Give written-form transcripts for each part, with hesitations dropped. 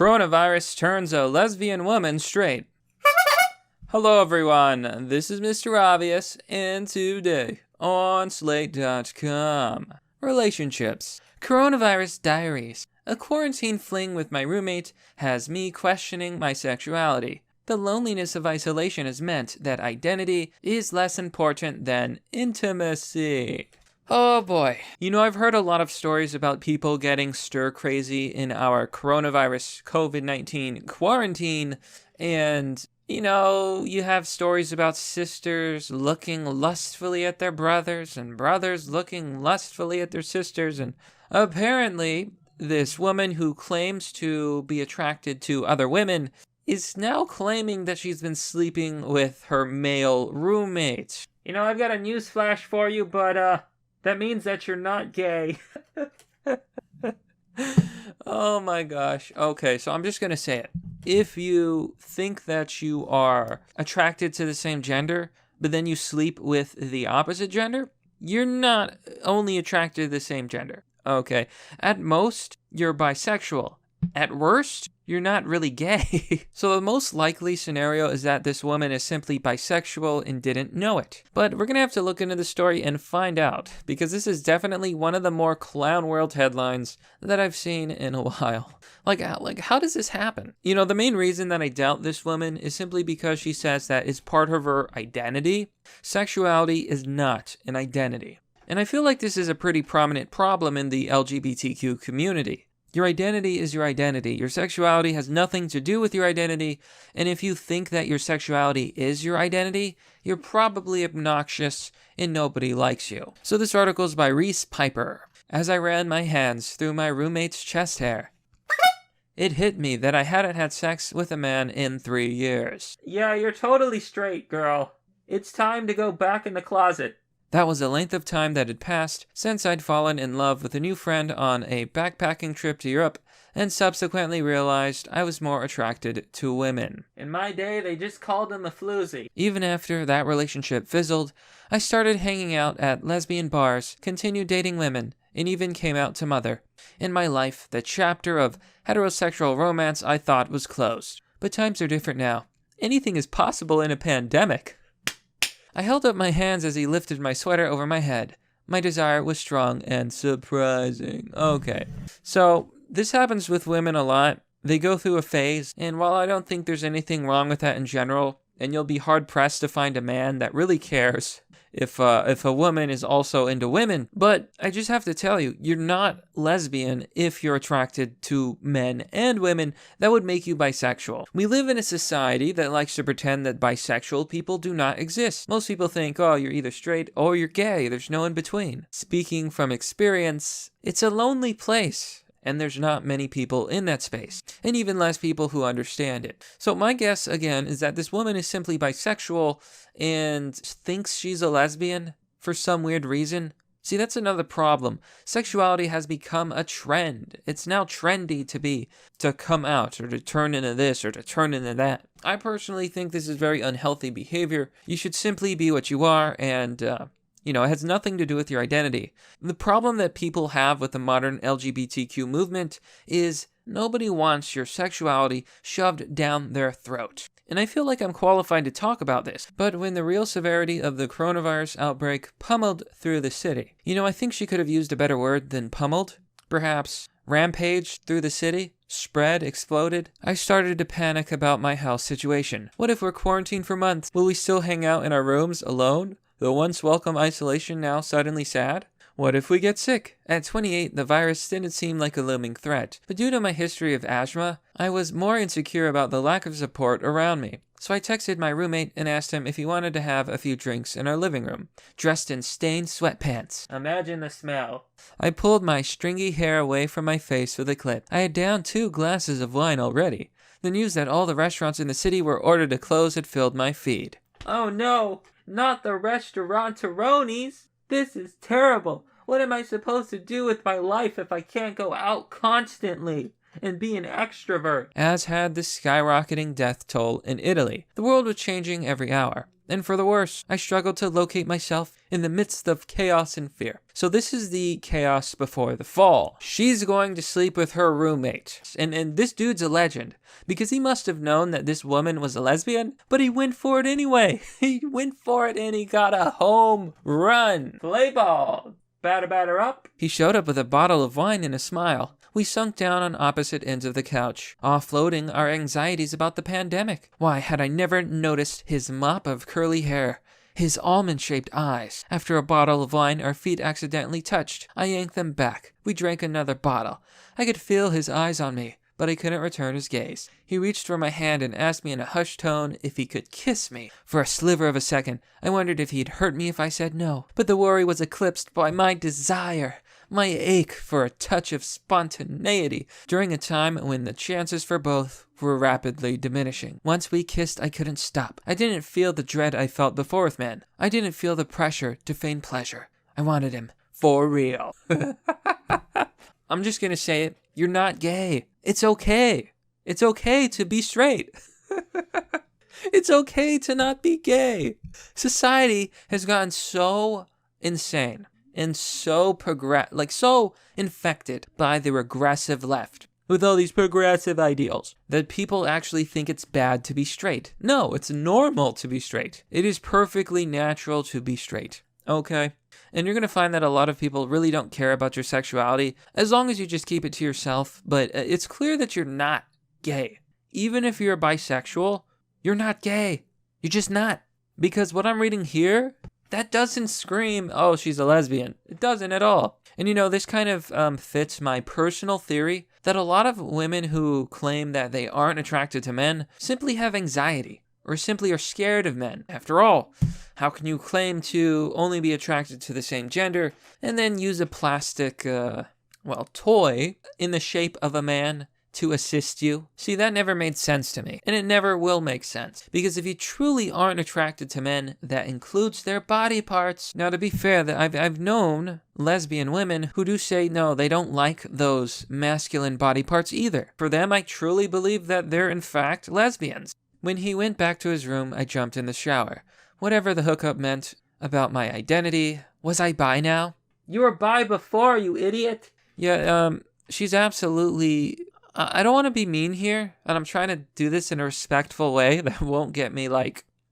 Coronavirus turns a lesbian woman straight. Hello everyone, this is Mr. Obvious, and today on Slate.com, relationships, coronavirus diaries, a quarantine fling with my roommate has me questioning my sexuality. The loneliness of isolation has meant that identity is less important than intimacy. Oh boy. You know, I've heard a lot of stories about people getting stir-crazy in our coronavirus COVID-19 quarantine, and you know, you have stories about sisters looking lustfully at their brothers and brothers looking lustfully at their sisters. And apparently, this woman who claims to be attracted to other women is now claiming that she's been sleeping with her male roommate. You know, I've got a news flash for you, but that means that you're not gay. Oh my gosh. Okay, so I'm just gonna say it. If you think that you are attracted to the same gender, but then you sleep with the opposite gender, you're not only attracted to the same gender. Okay. At most, you're bisexual. At worst, you're not really gay. So the most likely scenario is that this woman is simply bisexual and didn't know it. But we're going to have to look into the story and find out, because this is definitely one of the more clown world headlines that I've seen in a while. Like, how does this happen? You know, the main reason that I doubt this woman is simply because she says that it's part of her identity. Sexuality is not an identity. And I feel like this is a pretty prominent problem in the LGBTQ community. Your identity is your identity. Your sexuality has nothing to do with your identity. And if you think that your sexuality is your identity, you're probably obnoxious and nobody likes you. So this article is by Reese Piper. As I ran my hands through my roommate's chest hair, it hit me that I hadn't had sex with a man in 3 years. Yeah, you're totally straight, girl. It's time to go back in the closet. That was the length of time that had passed since I'd fallen in love with a new friend on a backpacking trip to Europe, and subsequently realized I was more attracted to women. In my day, they just called him a floozy. Even after that relationship fizzled, I started hanging out at lesbian bars, continued dating women, and even came out to mother. In my life, the chapter of heterosexual romance I thought was closed. But times are different now. Anything is possible in a pandemic. I held up my hands as he lifted my sweater over my head. My desire was strong and surprising. Okay. So, this happens with women a lot. They go through a phase, and while I don't think there's anything wrong with that in general, and you'll be hard-pressed to find a man that really cares if a woman is also into women, but I just have to tell you, you're not lesbian if you're attracted to men and women. That would make you bisexual. We live in a society that likes to pretend that bisexual people do not exist. Most people think, oh, you're either straight or you're gay. There's no in between. Speaking from experience, it's a lonely place. And there's not many people in that space, and even less people who understand it. So my guess, again, is that this woman is simply bisexual and thinks she's a lesbian for some weird reason. See, that's another problem. Sexuality has become a trend. It's now trendy to come out, or to turn into this, or to turn into that. I personally think this is very unhealthy behavior. You should simply be what you are, and it has nothing to do with your identity. The problem that people have with the modern LGBTQ movement is nobody wants your sexuality shoved down their throat. And I feel like I'm qualified to talk about this. But when the real severity of the coronavirus outbreak pummeled through the city, I think she could have used a better word than pummeled. Perhaps rampaged through the city, spread, exploded. I started to panic about my house situation. What if we're quarantined for months? Will we still hang out in our rooms alone? The once welcome isolation now suddenly sad? What if we get sick? At 28, the virus didn't seem like a looming threat, but due to my history of asthma, I was more insecure about the lack of support around me. So I texted my roommate and asked him if he wanted to have a few drinks in our living room, dressed in stained sweatpants. Imagine the smell. I pulled my stringy hair away from my face with a clip. I had downed 2 glasses of wine already. The news that all the restaurants in the city were ordered to close had filled my feed. Oh no! Not the restauranteronis! This is terrible! What am I supposed to do with my life if I can't go out constantly and be an extrovert? As had the skyrocketing death toll in Italy. The world was changing every hour. and for the worse. I struggled to locate myself in the midst of chaos and fear. So this is the chaos before the fall. She's going to sleep with her roommate. And this dude's a legend, because he must have known that this woman was a lesbian, but he went for it anyway. He went for it and he got a home run. Play ball. Batter up. He showed up with a bottle of wine and a smile. We sunk down on opposite ends of the couch, offloading our anxieties about the pandemic. Why had I never noticed his mop of curly hair, his almond-shaped eyes? After a bottle of wine, our feet accidentally touched. I yanked them back. We drank another bottle. I could feel his eyes on me, but I couldn't return his gaze. He reached for my hand and asked me in a hushed tone if he could kiss me. For a sliver of a second, I wondered if he'd hurt me if I said no, but the worry was eclipsed by my desire. My ache for a touch of spontaneity during a time when the chances for both were rapidly diminishing. Once we kissed, I couldn't stop. I didn't feel the dread I felt before with men. I didn't feel the pressure to feign pleasure. I wanted him for real. I'm just gonna say it. You're not gay. It's okay. It's okay to be straight. It's okay to not be gay. Society has gotten so insane and so so infected by the regressive left with all these progressive ideals that people actually think it's bad to be straight. No, it's normal to be straight. It is perfectly natural to be straight. Okay? And you're going to find that a lot of people really don't care about your sexuality as long as you just keep it to yourself. But it's clear that you're not gay. Even if you're bisexual, you're not gay. You're just not. Because what I'm reading here, that doesn't scream, oh, she's a lesbian. It doesn't at all. And this kind of fits my personal theory that a lot of women who claim that they aren't attracted to men simply have anxiety or simply are scared of men. After all, how can you claim to only be attracted to the same gender and then use a plastic, toy in the shape of a man to assist you? See, that never made sense to me, and it never will make sense, because if you truly aren't attracted to men, that includes their body parts. Now, to be fair, that I've known lesbian women who do say no, they don't like those masculine body parts either. For them, I truly believe that they're in fact lesbians. When he went back to his room, I jumped in the shower. Whatever the hookup meant about my identity, was I bi now? You were bi before, you idiot. Yeah, she's absolutely... I don't want to be mean here, and I'm trying to do this in a respectful way that won't get me,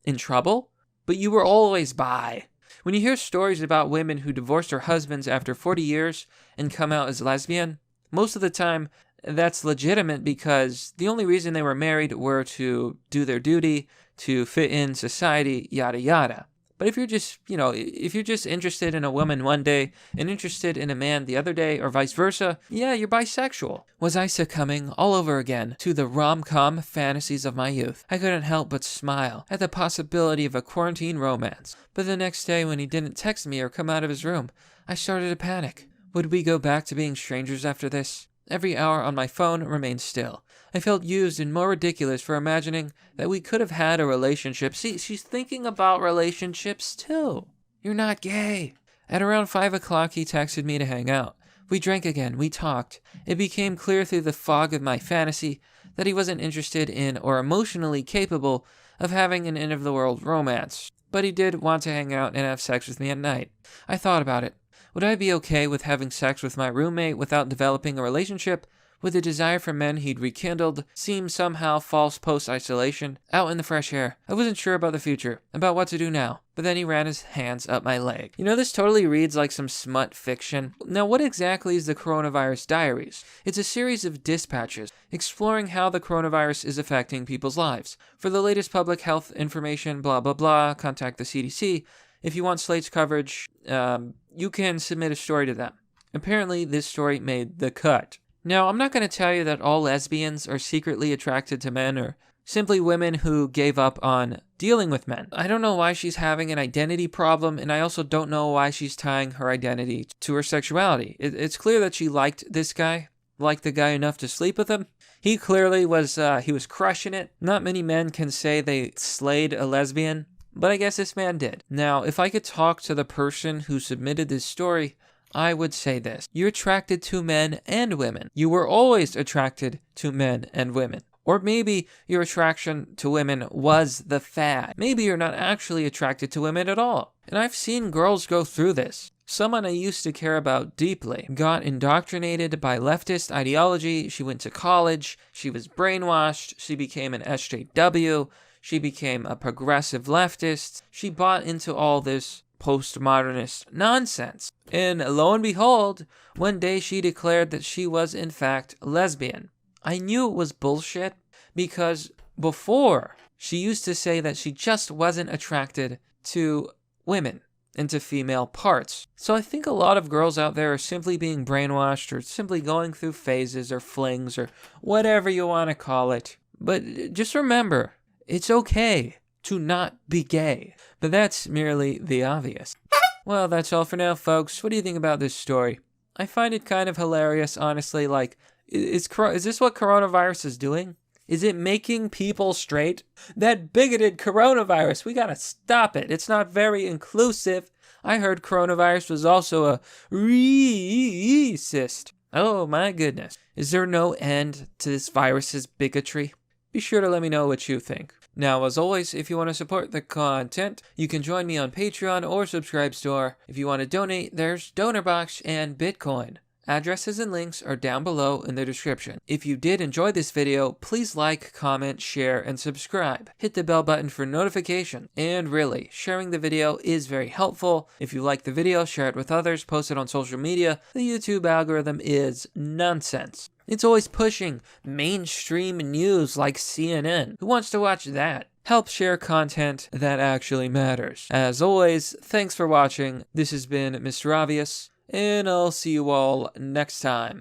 in trouble, but you were always bi. When you hear stories about women who divorced their husbands after 40 years and come out as lesbian, most of the time, that's legitimate because the only reason they were married were to do their duty, to fit in society, yada yada. But if you're just, if you're just interested in a woman one day and interested in a man the other day or vice versa, yeah, you're bisexual. Was I succumbing all over again to the rom-com fantasies of my youth? I couldn't help but smile at the possibility of a quarantine romance. But the next day when he didn't text me or come out of his room, I started to panic. Would we go back to being strangers after this? Every hour on my phone remained still. I felt used and more ridiculous for imagining that we could have had a relationship. See, she's thinking about relationships too. You're not gay. At around 5 o'clock, he texted me to hang out. We drank again. We talked. It became clear through the fog of my fantasy that he wasn't interested in or emotionally capable of having an end-of-the-world romance. But he did want to hang out and have sex with me at night. I thought about it. Would I be okay with having sex with my roommate without developing a relationship? Would the desire for men he'd rekindled seem somehow false post-isolation? Out in the fresh air. I wasn't sure about the future, about what to do now. But then he ran his hands up my leg. This totally reads like some smut fiction. Now, what exactly is the Coronavirus Diaries? It's a series of dispatches exploring how the coronavirus is affecting people's lives. For the latest public health information, blah, blah, blah, contact the CDC. If you want Slate's coverage, you can submit a story to them. Apparently, this story made the cut. Now, I'm not going to tell you that all lesbians are secretly attracted to men or simply women who gave up on dealing with men. I don't know why she's having an identity problem, and I also don't know why she's tying her identity to her sexuality. It's clear that she liked this guy, liked the guy enough to sleep with him. He clearly was crushing it. Not many men can say they slayed a lesbian, but I guess this man did. Now, if I could talk to the person who submitted this story, I would say this. You're attracted to men and women. You were always attracted to men and women. Or maybe your attraction to women was the fad. Maybe you're not actually attracted to women at all. And I've seen girls go through this. Someone I used to care about deeply got indoctrinated by leftist ideology. She went to college. She was brainwashed. She became an SJW. She became a progressive leftist. She bought into all this postmodernist nonsense. And lo and behold, one day she declared that she was in fact lesbian. I knew it was bullshit because before she used to say that she just wasn't attracted to women and to female parts. So I think a lot of girls out there are simply being brainwashed or simply going through phases or flings or whatever you want to call it. But just remember, it's okay to not be gay. But that's merely the obvious. Well, that's all for now, folks. What do you think about this story? I find it kind of hilarious, honestly. Like, is this what coronavirus is doing? Is it making people straight? That bigoted coronavirus, we gotta stop it. It's not very inclusive. I heard coronavirus was also a racist. Oh my goodness. Is there no end to this virus's bigotry? Be sure to let me know what you think. Now, as always, if you want to support the content, you can join me on Patreon or Subscribestar. If you want to donate, there's DonorBox and Bitcoin. Addresses and links are down below in the description. If you did enjoy this video, please like, comment, share, and subscribe. Hit the bell button for notification. And really, sharing the video is very helpful. If you like the video, share it with others, post it on social media. The YouTube algorithm is nonsense. It's always pushing mainstream news like CNN. Who wants to watch that? Help share content that actually matters. As always, thanks for watching. This has been Mr. Obvious, and I'll see you all next time.